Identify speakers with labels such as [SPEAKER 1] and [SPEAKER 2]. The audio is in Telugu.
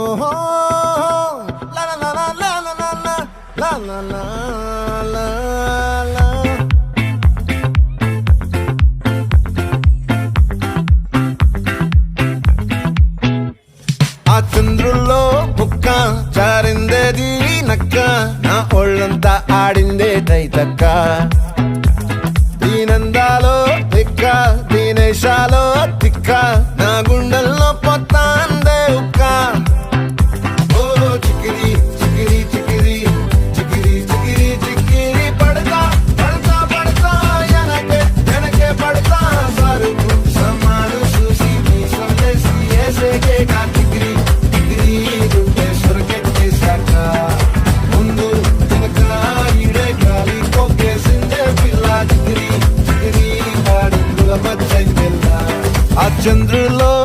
[SPEAKER 1] ఓహో లా లా లా లా లా లా లా లా లా లా లా. ఆ చంద్రుల్లో బుక్క జారిందేది నక్క, నా ఒళ్ళంతా ఆడిందే తైతక్క. దీనందాలో తిక్క, దీనేశాలో తిక్క,